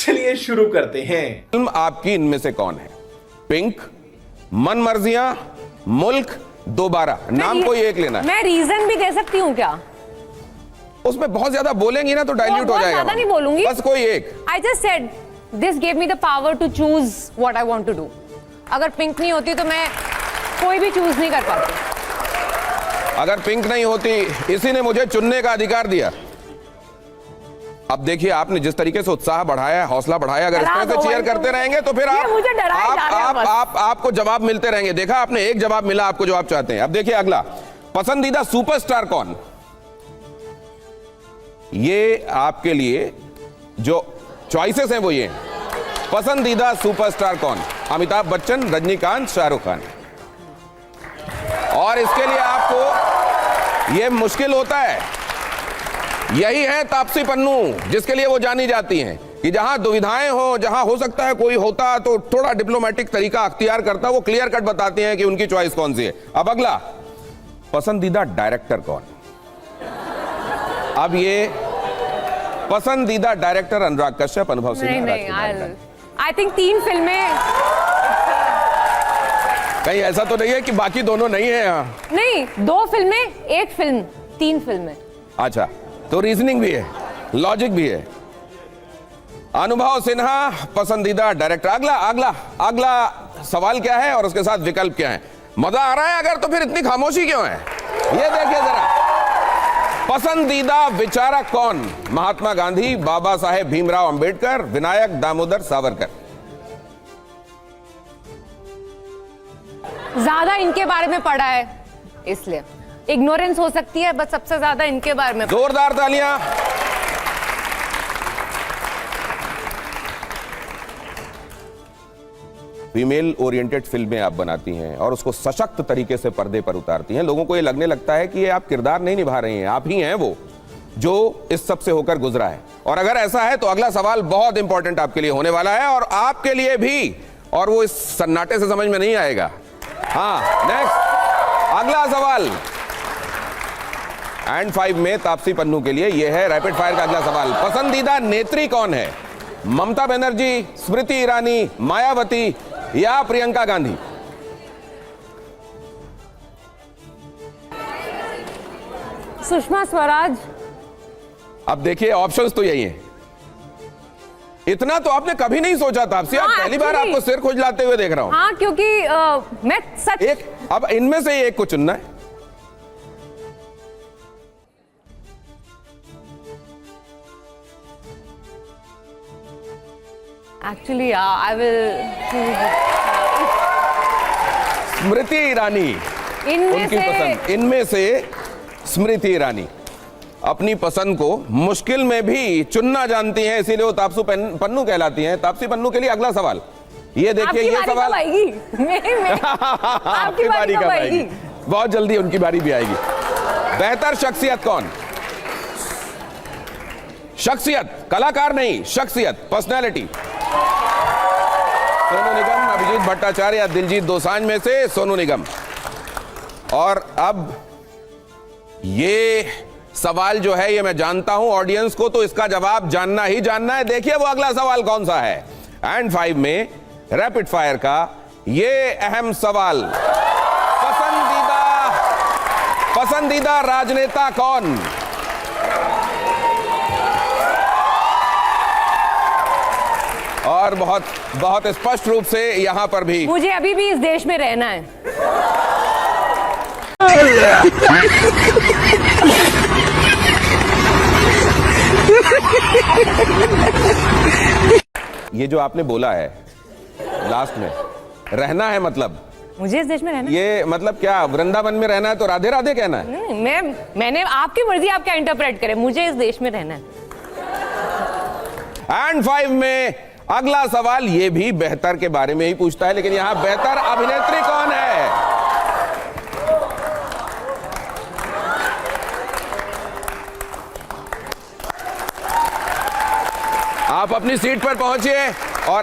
चलिए शुरू करते हैं। फिल्म आपकी इनमें से कौन है? पिंक, मन मर्जियां, मुल्क, दोबारा। नाम कोई एक लेना है। मैं रीजन भी दे सकती हूँ क्या? उसमें बहुत ज्यादा बोलेंगी ना तो डाइल्यूट हो जाएगा। ज्यादा नहीं बोलूंगी, बस कोई एक। I just said this gave me the power to choose what I want to do. अगर पिंक नहीं होती तो मैं कोई भी चूज नहीं कर पाती। अगर पिंक नहीं होती, इसी ने मुझे चुनने का अधिकार दिया। अब देखिए, आपने जिस तरीके से उत्साह बढ़ाया, हौसला बढ़ाया, अगर इस तरह से चीयर करते रहेंगे तो फिर आपको जवाब मिलते रहेंगे। देखा आपने, एक जवाब मिला आपको जो आप चाहते हैं। अब देखिए अगला, पसंदीदा सुपरस्टार कौन? ये आपके लिए जो चॉइसेस हैं वो ये, पसंदीदा सुपरस्टार कौन? अमिताभ बच्चन, रजनीकांत, शाहरुख खान। और इसके लिए आपको ये मुश्किल होता है। यही है तापसी पन्नू, जिसके लिए वो जानी जाती हैं कि जहां दुविधाएं हो, जहां हो सकता है कोई होता तो थोड़ा डिप्लोमेटिक तरीका अख्तियार करता, वो क्लियर कट बताती हैं कि उनकी चॉइस कौन सी है। अब अगला, पसंदीदा डायरेक्टर कौन? अब ये पसंदीदा डायरेक्टर अनुराग कश्यप, अनुभव सिन्हा। आई थिंक 3 फिल्में। कहीं ऐसा तो नहीं है कि बाकी दोनों नहीं है यहाँ? नहीं, 2 फिल्में, 1 फिल्म, 3 फिल्में। अच्छा, तो रीजनिंग भी है, लॉजिक भी है। अनुभव सिन्हा पसंदीदा डायरेक्टर। अगला अगला अगला सवाल क्या है और उसके साथ विकल्प क्या है? मजा आ रहा है अगर, तो फिर इतनी खामोशी क्यों है? ये देखिए जरा, पसंदीदा विचारक कौन? महात्मा गांधी, बाबा साहेब भीमराव अंबेडकर, विनायक दामोदर सावरकर। ज्यादा इनके बारे में पढ़ा है, इसलिए इग्नोरेंस हो सकती है, बस सबसे ज्यादा इनके बारे में। जोरदार तालियां। फीमेल ओरिएंटेड फिल्में आप बनाती हैं और उसको सशक्त तरीके से पर्दे पर उतारती हैं। लोगों को ये लगने लगता है कि ये आप किरदार नहीं निभा रही हैं, आप ही हैं वो जो इस सब से होकर गुजरा है। और अगर ऐसा है तो अगला सवाल बहुत इंपॉर्टेंट आपके लिए होने वाला है, और आपके लिए भी, और वो इस सन्नाटे से समझ में नहीं आएगा। हाँ, नेक्स्ट अगला सवाल एंड 5 में तापसी पन्नू के लिए यह है रैपिड फायर का अगला सवाल। पसंदीदा नेत्री कौन है? ममता बनर्जी, स्मृति ईरानी, मायावती या प्रियंका गांधी? सुषमा स्वराज। अब देखिए, ऑप्शंस तो यही हैं। इतना तो आपने कभी नहीं सोचा था आपसे। आप पहली बार आपको सिर खुजलाते हुए देख रहा हूं। हाँ, क्योंकि मैं सच एक, अब इनमें से एक को चुनना है। Actually I will Smriti Irani, उनकी पसंद। इनमें से स्मृति ईरानी अपनी पसंद को मुश्किल में भी चुनना जानती हैं, इसीलिए वो तापसी पन्नू कहलाती हैं। तापसी पन्नू के लिए अगला सवाल, ये देखिए, ये सवाल आपकी बारी कब आएगी? बहुत जल्दी उनकी बारी भी आएगी। बेहतर शख्सियत कौन? शख्सियत, कलाकार नहीं, शख्सियत, पर्सनैलिटी। सोनू निगम, अभिजीत भट्टाचार्य या दिलजीत दोसांझ में से सोनू निगम। और अब ये सवाल जो है, ये मैं जानता हूं ऑडियंस को तो इसका जवाब जानना ही जानना है। देखिए वो अगला सवाल कौन सा है एंड 5 में रैपिड फायर का ये अहम सवाल। पसंदीदा राजनेता कौन? और बहुत बहुत स्पष्ट रूप से यहां पर भी, मुझे अभी भी इस देश में रहना है। ये जो आपने बोला है लास्ट में, रहना है, मतलब मुझे इस देश में रहना है। ये मतलब क्या, वृंदावन में रहना है तो राधे राधे कहना है? नहीं, मैंने आपकी मर्जी, आप क्या इंटरप्रेट करें, मुझे इस देश में रहना है। एंड 5 में अगला सवाल ये भी बेहतर के बारे में ही पूछता है, लेकिन यहां बेहतर अभिनेत्री कौन है? आप अपनी सीट पर पहुंचिए।